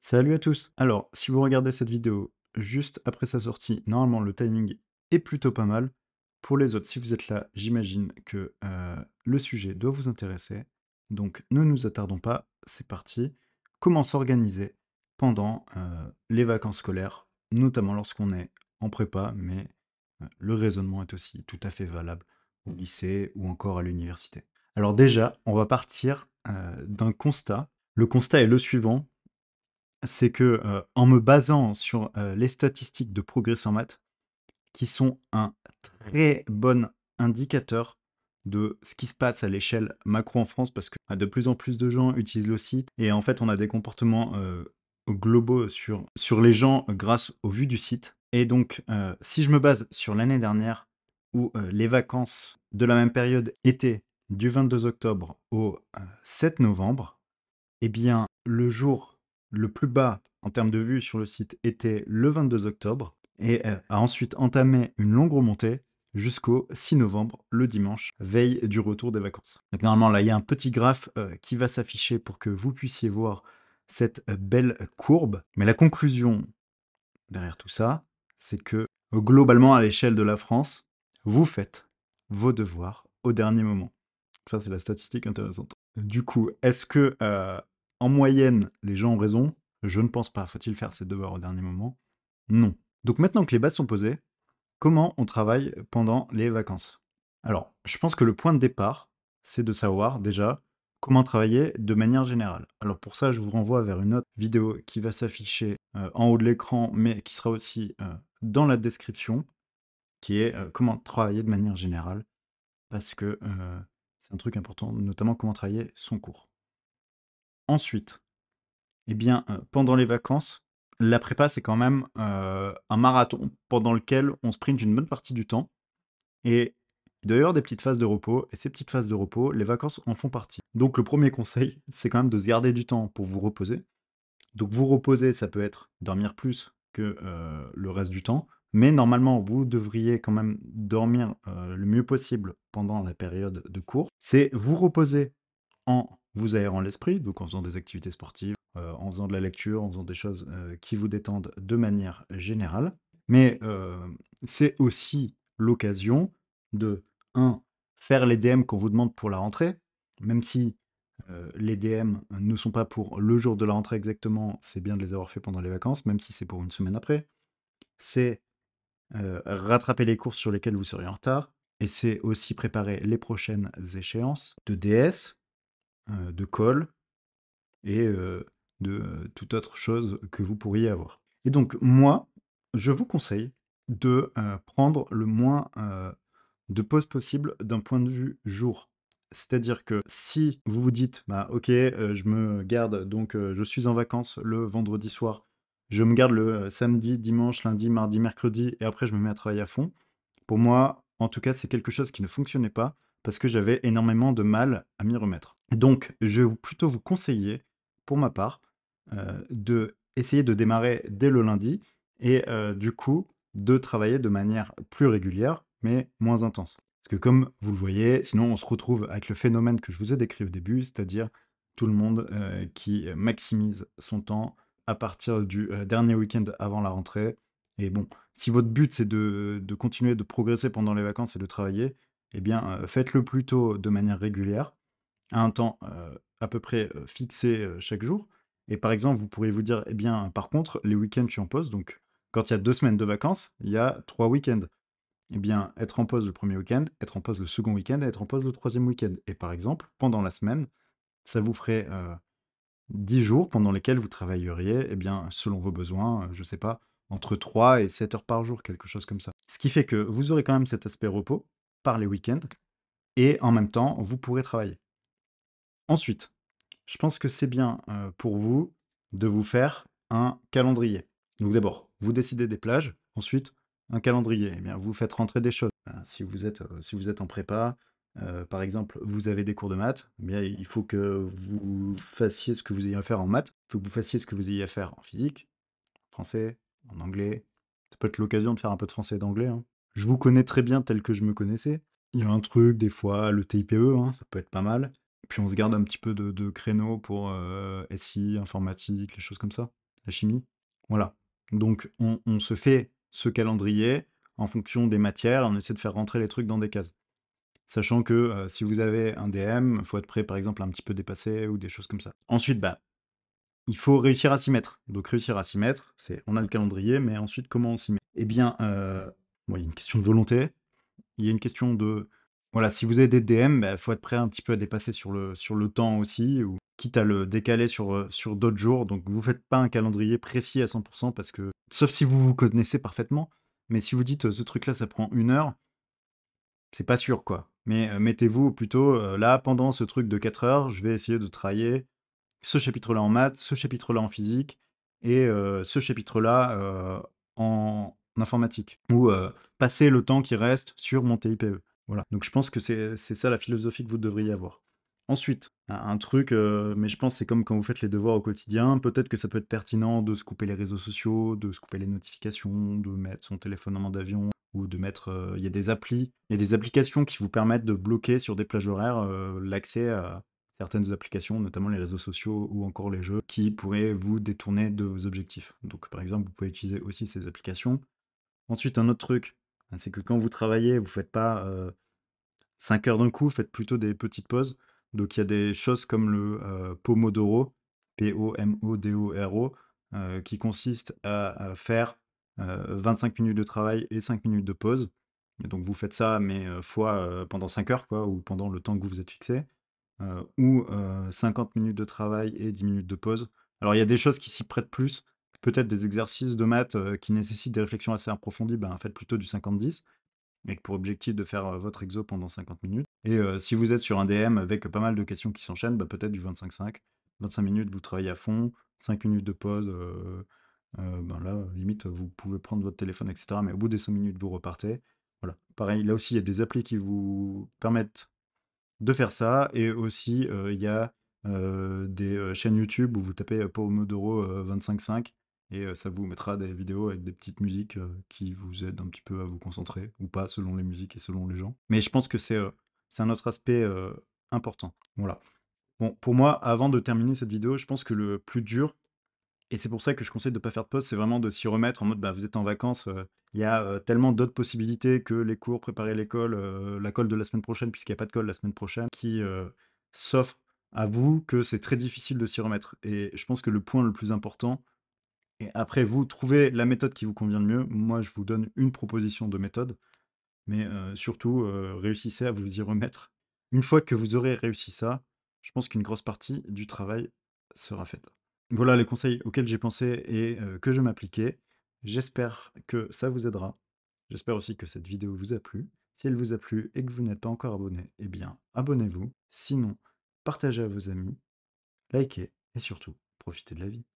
Salut à tous. Alors, si vous regardez cette vidéo juste après sa sortie, normalement le timing est plutôt pas mal. Pour les autres, si vous êtes là, j'imagine que le sujet doit vous intéresser. Donc, ne nous attardons pas, c'est parti. Comment s'organiser pendant les vacances scolaires, notamment lorsqu'on est en prépa, mais le raisonnement est aussi tout à fait valable au lycée ou encore à l'université. Alors déjà, on va partir d'un constat. Le constat est le suivant, c'est que, en me basant sur, les statistiques de progrès en maths, qui sont un très bon indicateur de ce qui se passe à l'échelle macro en France, parce que, de plus en plus de gens utilisent le site et en fait, on a des comportements, globaux sur les gens grâce aux vues du site et donc, si je me base sur l'année dernière où, les vacances de la même période étaient du 22 octobre au, 7 novembre, eh bien, le jour le plus bas en termes de vues sur le site était le 22 octobre et a ensuite entamé une longue remontée jusqu'au 6 novembre, le dimanche, veille du retour des vacances. Donc normalement, là, il y a un petit graphe qui va s'afficher pour que vous puissiez voir cette belle courbe. Mais la conclusion derrière tout ça, c'est que globalement, à l'échelle de la France, vous faites vos devoirs au dernier moment. Ça, c'est la statistique intéressante. Du coup, est-ce que, en moyenne, les gens ont raison? Je ne pense pas. Faut-il faire ses devoirs au dernier moment? Non. Donc maintenant que les bases sont posées, comment on travaille pendant les vacances? Alors, je pense que le point de départ, c'est de savoir déjà comment travailler de manière générale. Alors pour ça, je vous renvoie vers une autre vidéo qui va s'afficher en haut de l'écran, mais qui sera aussi dans la description, qui est comment travailler de manière générale, parce que c'est un truc important, notamment comment travailler son cours. Ensuite, eh bien, pendant les vacances, la prépa, c'est quand même un marathon pendant lequel on sprint une bonne partie du temps. Et il doit y avoir des petites phases de repos, et ces petites phases de repos, les vacances en font partie. Donc le premier conseil, c'est quand même de se garder du temps pour vous reposer. Donc vous reposer, ça peut être dormir plus que le reste du temps, mais normalement, vous devriez quand même dormir le mieux possible pendant la période de cours. C'est vous reposer en vous aérant l'esprit, donc en faisant des activités sportives, en faisant de la lecture, en faisant des choses qui vous détendent de manière générale. Mais c'est aussi l'occasion de, un, faire les DM qu'on vous demande pour la rentrée, même si les DM ne sont pas pour le jour de la rentrée exactement, c'est bien de les avoir fait pendant les vacances, même si c'est pour une semaine après. C'est rattraper les courses sur lesquelles vous seriez en retard, et c'est aussi préparer les prochaines échéances de DS, de colle et de toute autre chose que vous pourriez avoir. Et donc moi, je vous conseille de prendre le moins de pauses possible d'un point de vue jour. C'est-à-dire que si vous vous dites, bah ok, je me garde, donc je suis en vacances le vendredi soir, je me garde le samedi, dimanche, lundi, mardi, mercredi, et après je me mets à travailler à fond. Pour moi, en tout cas, c'est quelque chose qui ne fonctionnait pas parce que j'avais énormément de mal à m'y remettre. Donc, je vais plutôt vous conseiller, pour ma part, de essayer de démarrer dès le lundi et du coup, de travailler de manière plus régulière, mais moins intense. Parce que comme vous le voyez, sinon on se retrouve avec le phénomène que je vous ai décrit au début, c'est-à-dire tout le monde qui maximise son temps à partir du dernier week-end avant la rentrée. Et bon, si votre but c'est de continuer de progresser pendant les vacances et de travailler, eh bien faites-le plutôt de manière régulière, à un temps à peu près fixé chaque jour. Et par exemple, vous pourriez vous dire, eh bien par contre, les week-ends je suis en pause, donc quand il y a 2 semaines de vacances, il y a 3 week-ends. Eh bien, être en pause le premier week-end, être en pause le second week-end et être en pause le troisième week-end. Et par exemple, pendant la semaine, ça vous ferait 10 jours pendant lesquels vous travailleriez, eh bien, selon vos besoins, je sais pas, entre 3 et 7 heures par jour, quelque chose comme ça. Ce qui fait que vous aurez quand même cet aspect repos par les week-ends et en même temps, vous pourrez travailler. Ensuite, je pense que c'est bien pour vous de vous faire un calendrier. Donc d'abord, vous décidez des plages, ensuite un calendrier. Eh bien, vous faites rentrer des choses. Si vous êtes en prépa, par exemple, vous avez des cours de maths, eh bien, il faut que vous fassiez ce que vous ayez à faire en maths, il faut que vous fassiez ce que vous ayez à faire en physique, en français, en anglais. Ça peut être l'occasion de faire un peu de français et d'anglais, hein. Je vous connais très bien tel que je me connaissais. Il y a un truc, des fois, le TIPE, hein, ça peut être pas mal. Puis on se garde un petit peu de créneaux pour SI, informatique, les choses comme ça. la chimie. Voilà. Donc on se fait ce calendrier en fonction des matières, on essaie de faire rentrer les trucs dans des cases. Sachant que si vous avez un DM, il faut être prêt par exemple à un petit peu dépasser ou des choses comme ça. Ensuite, bah, il faut réussir à s'y mettre. Donc réussir à s'y mettre, c'est on a le calendrier, mais ensuite comment on s'y met? Eh bien, bon, il y a une question de volonté, il y a une question de voilà, si vous avez des DM, bah, faut être prêt un petit peu à dépasser sur le temps aussi, ou quitte à le décaler sur d'autres jours. Donc vous faites pas un calendrier précis à 100 parce que sauf si vous vous connaissez parfaitement, mais si vous dites: «Ce truc-là, ça prend 1 heure», c'est pas sûr, quoi. Mais mettez-vous plutôt, là, pendant ce truc de 4 heures, je vais essayer de travailler ce chapitre-là en maths, ce chapitre-là en physique et ce chapitre-là, en informatique. Ou passer le temps qui reste sur mon TIPE. Voilà. Donc je pense que c'est ça la philosophie que vous devriez avoir. Ensuite, un truc, mais je pense que c'est comme quand vous faites les devoirs au quotidien, peut-être que ça peut être pertinent de se couper les réseaux sociaux, de se couper les notifications, de mettre son téléphone en mode avion, ou de mettre, il y a des applis, il y a des applications qui vous permettent de bloquer sur des plages horaires, l'accès à certaines applications, notamment les réseaux sociaux ou encore les jeux, qui pourraient vous détourner de vos objectifs. Donc par exemple, vous pouvez utiliser aussi ces applications. Ensuite, un autre truc, c'est que quand vous travaillez, vous faites pas 5 heures d'un coup, faites plutôt des petites pauses. Donc il y a des choses comme le Pomodoro, Pomodoro, qui consiste à faire 25 minutes de travail et 5 minutes de pause. Et donc vous faites ça, mais fois pendant 5 heures, quoi, ou pendant le temps que vous vous êtes fixé. Ou 50 minutes de travail et 10 minutes de pause. Alors il y a des choses qui s'y prêtent plus, peut-être des exercices de maths qui nécessitent des réflexions assez approfondies, ben faites plutôt du 50-10 avec pour objectif de faire votre exo pendant 50 minutes. Et si vous êtes sur un DM avec pas mal de questions qui s'enchaînent, bah, peut-être du 25-5. 25 minutes, vous travaillez à fond, 5 minutes de pause, ben là, limite, vous pouvez prendre votre téléphone, etc. Mais au bout des 5 minutes, vous repartez. Voilà. Pareil, là aussi, il y a des applis qui vous permettent de faire ça. Et aussi, il y a des chaînes YouTube où vous tapez Pomodoro 25-5 et ça vous mettra des vidéos avec des petites musiques qui vous aident un petit peu à vous concentrer ou pas, selon les musiques et selon les gens. Mais je pense que c'est un autre aspect important. Voilà. Bon, pour moi, avant de terminer cette vidéo, je pense que le plus dur, et c'est pour ça que je conseille de ne pas faire de pause, c'est vraiment de s'y remettre en mode, bah, vous êtes en vacances, il y a tellement d'autres possibilités que les cours, préparer l'école, la colle de la semaine prochaine, puisqu'il n'y a pas de colle la semaine prochaine, qui s'offre à vous, que c'est très difficile de s'y remettre. Et je pense que le point le plus important, et après vous trouvez la méthode qui vous convient le mieux, moi je vous donne une proposition de méthode, mais surtout réussissez à vous y remettre. Une fois que vous aurez réussi ça, je pense qu'une grosse partie du travail sera faite. Voilà les conseils auxquels j'ai pensé et que je m'appliquais. J'espère que ça vous aidera. J'espère aussi que cette vidéo vous a plu. Si elle vous a plu et que vous n'êtes pas encore abonné, eh bien abonnez-vous. Sinon, partagez à vos amis, likez et surtout, profitez de la vie.